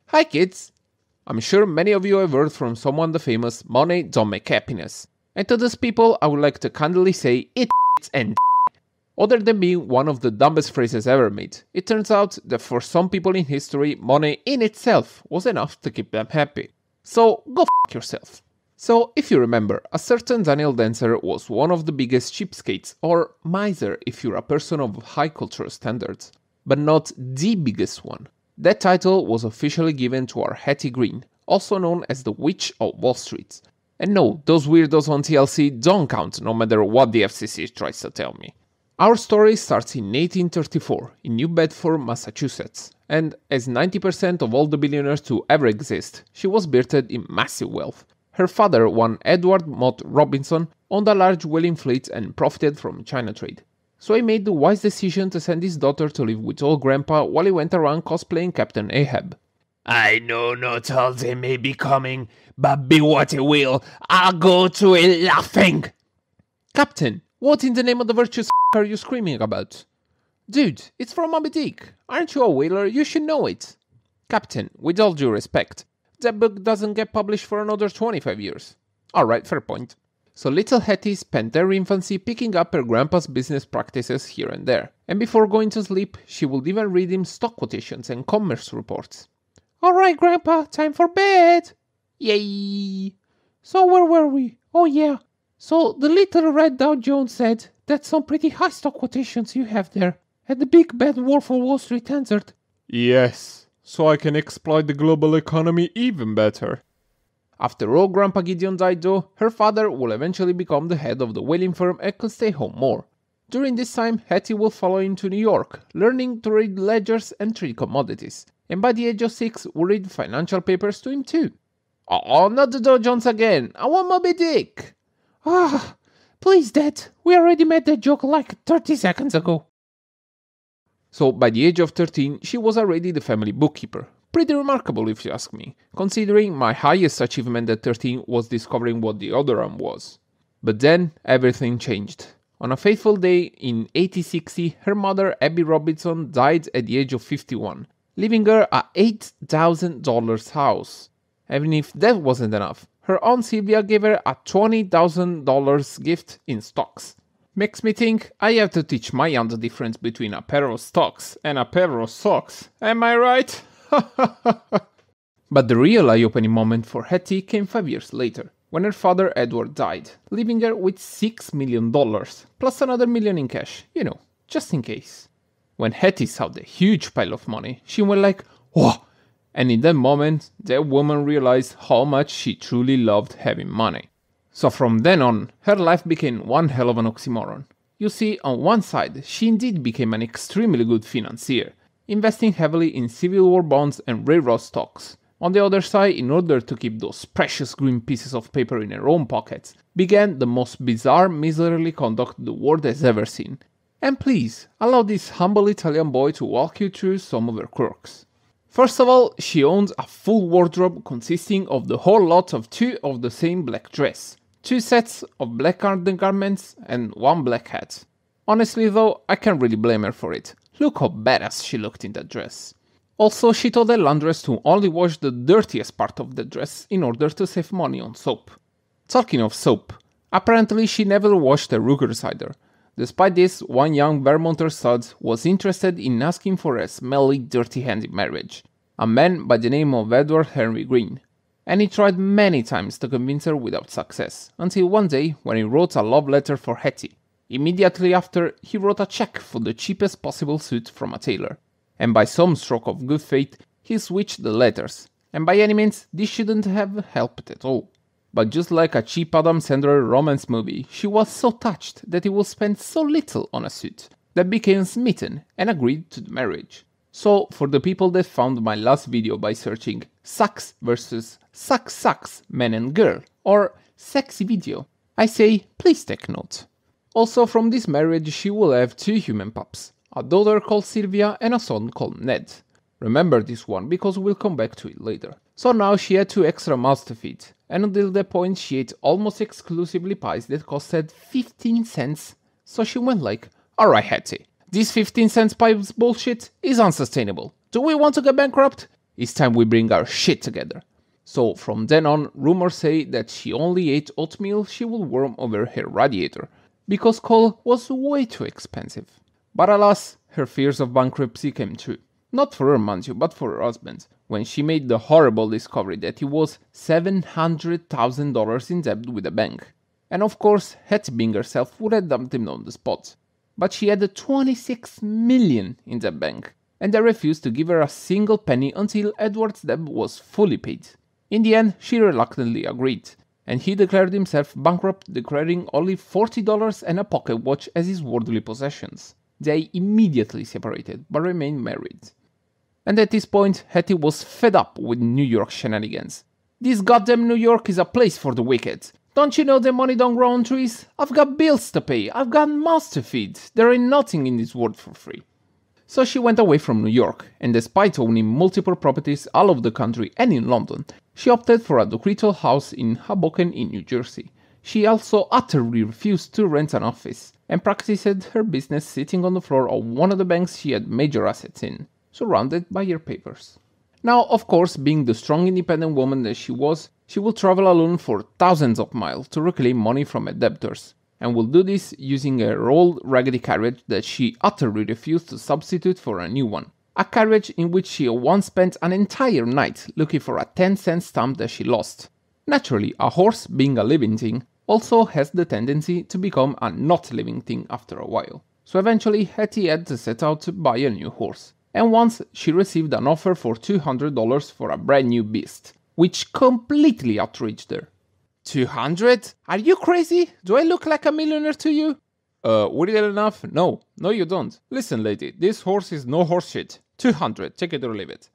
Hi kids! I'm sure many of you have heard from someone the famous "money don't make happiness." And to those people I would like to candidly say it's and other than being one of the dumbest phrases ever made, it turns out that for some people in history, money in itself was enough to keep them happy. So go f*** yourself. So if you remember, a certain Daniel Dancer was one of the biggest cheapskates, or miser if you're a person of high cultural standards, but not the biggest one. That title was officially given to our Hattie Green, also known as the Witch of Wall Street. And no, those weirdos on TLC don't count no matter what the FCC tries to tell me. Our story starts in 1834 in New Bedford, Massachusetts, and as 90% of all the billionaires to ever exist, she was birthed in massive wealth. Her father, one Edward Mott Robinson, owned a large whaling fleet and profited from China trade. So he made the wise decision to send his daughter to live with old grandpa while he went around cosplaying Captain Ahab. I know not all they may be coming, but be what it will, I'll go to it laughing! Captain, what in the name of the virtuous are you screaming about? Dude, it's from Moby Dick. Aren't you a whaler? You should know it. Captain, with all due respect, that book doesn't get published for another 25 years. Alright, fair point. So little Hattie spent her infancy picking up her grandpa's business practices here and there, and before going to sleep, she would even read him stock quotations and commerce reports. Alright grandpa, time for bed! Yay! So where were we? Oh yeah, so the little red Dow Jones said, that's some pretty high stock quotations you have there, at the big bad Wolf of Wall Street answered. Yes, so I can exploit the global economy even better. After all Grandpa Gideon died though, her father will eventually become the head of the whaling firm and could stay home more. During this time, Hattie will follow him to New York, learning to read ledgers and trade commodities, and by the age of 6 will read financial papers to him too. Oh, not the Dow Jones again, I want Moby Dick! Ah, please Dad, we already made that joke like 30 seconds ago. So by the age of 13, she was already the family bookkeeper. Pretty remarkable if you ask me, considering my highest achievement at 13 was discovering what the other arm was. But then everything changed. On a fateful day in 1860, her mother Abby Robinson died at the age of 51, leaving her a $8,000 house. Even if that wasn't enough, her aunt Sylvia gave her a $20,000 gift in stocks. Makes me think I have to teach my aunt the difference between a pair of stocks and a pair of socks, am I right? But the real eye-opening moment for Hattie came 5 years later, when her father Edward died, leaving her with $6 million, plus another million in cash, you know, just in case. When Hattie saw the huge pile of money, she went like, whoa! And in that moment, that woman realized how much she truly loved having money. So from then on, her life became one hell of an oxymoron. You see, on one side, she indeed became an extremely good financier, investing heavily in Civil War bonds and railroad stocks. On the other side, in order to keep those precious green pieces of paper in her own pockets, began the most bizarre, miserly conduct the world has ever seen. And please, allow this humble Italian boy to walk you through some of her quirks. First of all, she owns a full wardrobe consisting of the whole lot of 2 of the same black dress, 2 sets of black undergarments, and 1 black hat. Honestly though, I can't really blame her for it. Look how badass she looked in that dress. Also, she told the laundress to only wash the dirtiest part of the dress in order to save money on soap. Talking of soap, apparently she never washed her Ruger's either. Despite this, one young Vermonter stud was interested in asking for a smelly, dirty hand in marriage, a man by the name of Edward Henry Green. And he tried many times to convince her without success, until one day when he wrote a love letter for Hattie. Immediately after, he wrote a check for the cheapest possible suit from a tailor. And by some stroke of good fate, he switched the letters. And by any means, this shouldn't have helped at all. But just like a cheap Adam Sandler romance movie, she was so touched that he would spend so little on a suit, that became smitten and agreed to the marriage. So, for the people that found my last video by searching Sucks vs Sucks Man and Girl, or Sexy Video, I say please take note. Also from this marriage she will have 2 human pups, a daughter called Sylvia and a son called Ned. Remember this one because we'll come back to it later. So now she had 2 extra mouths to feed, and until that point she ate almost exclusively pies that costed 15 cents. So she went like, "Alright Hetty, this 15 cents pipes bullshit is unsustainable. Do we want to get bankrupt? It's time we bring our shit together." So from then on, rumors say that she only ate oatmeal she would warm over her radiator, because coal was way too expensive. But alas, her fears of bankruptcy came true. Not for her, mind you, but for her husband, when she made the horrible discovery that he was $700,000 in debt with a bank. And of course, Hetty being herself would have dumped him on the spot. But she had $26 million in the bank, and they refused to give her a single penny until Edward's debt was fully paid. In the end, she reluctantly agreed, and he declared himself bankrupt, declaring only $40 and a pocket watch as his worldly possessions. They immediately separated, but remained married. And at this point, Hetty was fed up with New York shenanigans. "This goddamn New York is a place for the wicked. Don't you know the money don't grow on trees? I've got bills to pay, I've got mouths to feed, there ain't nothing in this world for free." So she went away from New York, and despite owning multiple properties all over the country and in London, she opted for a decretal house in Hoboken in New Jersey. She also utterly refused to rent an office, and practiced her business sitting on the floor of one of the banks she had major assets in, surrounded by her papers. Now, of course, being the strong independent woman that she would travel alone for thousands of miles to reclaim money from her debtors, and will do this using her old raggedy carriage that she utterly refused to substitute for a new one. A carriage in which she once spent an entire night looking for a 10-cent stamp that she lost. Naturally, a horse, being a living thing, also has the tendency to become a not living thing after a while. So eventually, Hetty had to set out to buy a new horse. And once she received an offer for $200 for a brand new beast, which completely outraged her. "200? Are you crazy? Do I look like a millionaire to you?" Weird enough, no, you don't. Listen lady, this horse is no horse shit. 200, take it or leave it.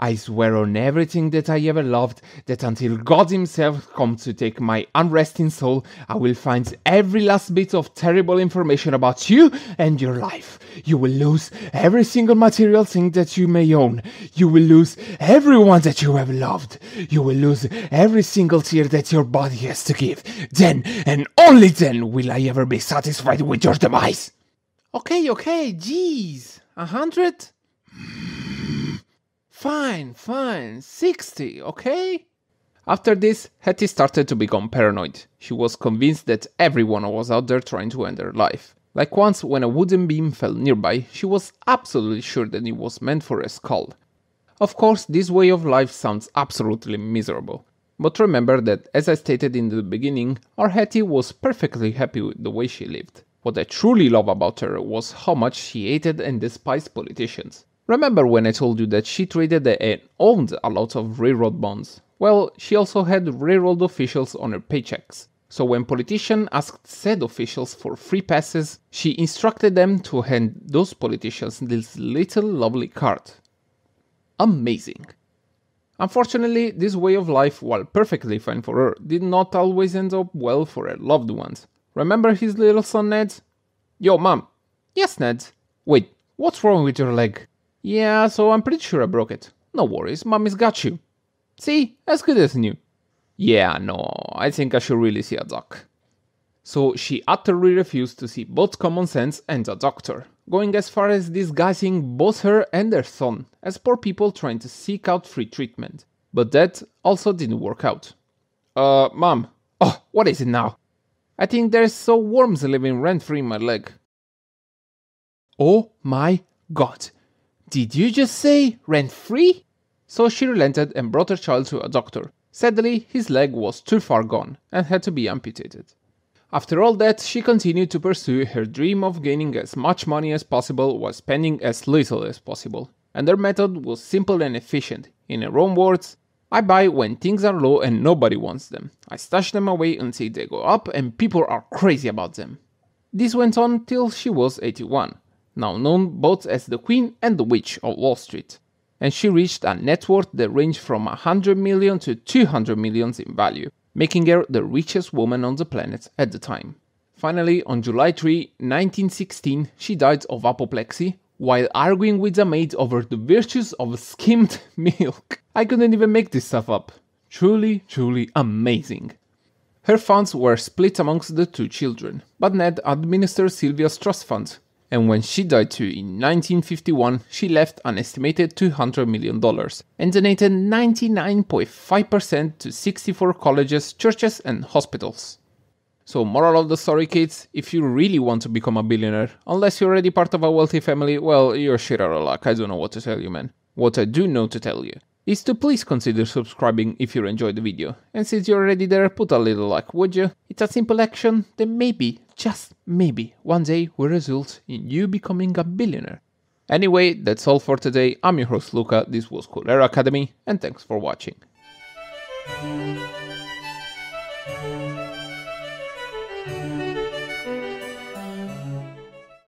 "I swear on everything that I ever loved, that until God himself comes to take my unresting soul, I will find every last bit of terrible information about you and your life. You will lose every single material thing that you may own. You will lose everyone that you have loved. You will lose every single tear that your body has to give. Then, and only then, will I ever be satisfied with your demise." Okay, jeez. 100? Fine, 60, okay? After this, Hetty started to become paranoid. She was convinced that everyone was out there trying to end her life. Like once, when a wooden beam fell nearby, she was absolutely sure that it was meant for a skull. Of course, this way of life sounds absolutely miserable. But remember that, as I stated in the beginning, our Hetty was perfectly happy with the way she lived. What I truly love about her was how much she hated and despised politicians. Remember when I told you that she traded and owned a lot of railroad bonds? Well, she also had railroad officials on her paychecks. So when politicians asked said officials for free passes, she instructed them to hand those politicians this little lovely card. Amazing. Unfortunately, this way of life, while perfectly fine for her, did not always end up well for her loved ones. Remember his little son Ned? "Yo, Mom." "Yes, Ned." "Wait, what's wrong with your leg?" "Yeah, so I'm pretty sure I broke it." "No worries, Mommy's got you." "See, as good as new." "Yeah, no, I think I should really see a doc." So she utterly refused to see both common sense and a doctor, going as far as disguising both her and her son as poor people trying to seek out free treatment. But that also didn't work out. Mom. Oh, what is it now?" "I think there's so worms living rent-free in my leg." "Oh my god. Did you just say rent-free?" So she relented and brought her child to a doctor. Sadly, his leg was too far gone and had to be amputated. After all that, she continued to pursue her dream of gaining as much money as possible while spending as little as possible. And her method was simple and efficient. In her own words, "I buy when things are low and nobody wants them. I stash them away until they go up and people are crazy about them." This went on till she was 81. Now known both as the Queen and the Witch of Wall Street, and she reached a net worth that ranged from 100 million to 200 million in value, making her the richest woman on the planet at the time. Finally, on July 3, 1916, she died of apoplexy while arguing with a maid over the virtues of skimmed milk. I couldn't even make this stuff up. Truly amazing. Her funds were split amongst the 2 children, but Ned administered Sylvia's trust funds, and when she died too in 1951, she left an estimated $200 million and donated 99.5% to 64 colleges, churches and hospitals. So moral of the story, kids, if you really want to become a billionaire, unless you're already part of a wealthy family, well, you're shit out of luck, I don't know what to tell you, man. What I do know to tell you is to please consider subscribing if you enjoyed the video, and since you're already there, put a little like, would you? It's a simple action that maybe, just maybe, one day will result in you becoming a billionaire. Anyway, that's all for today. I'm your host Luca, this was Cool Era Academy, and thanks for watching.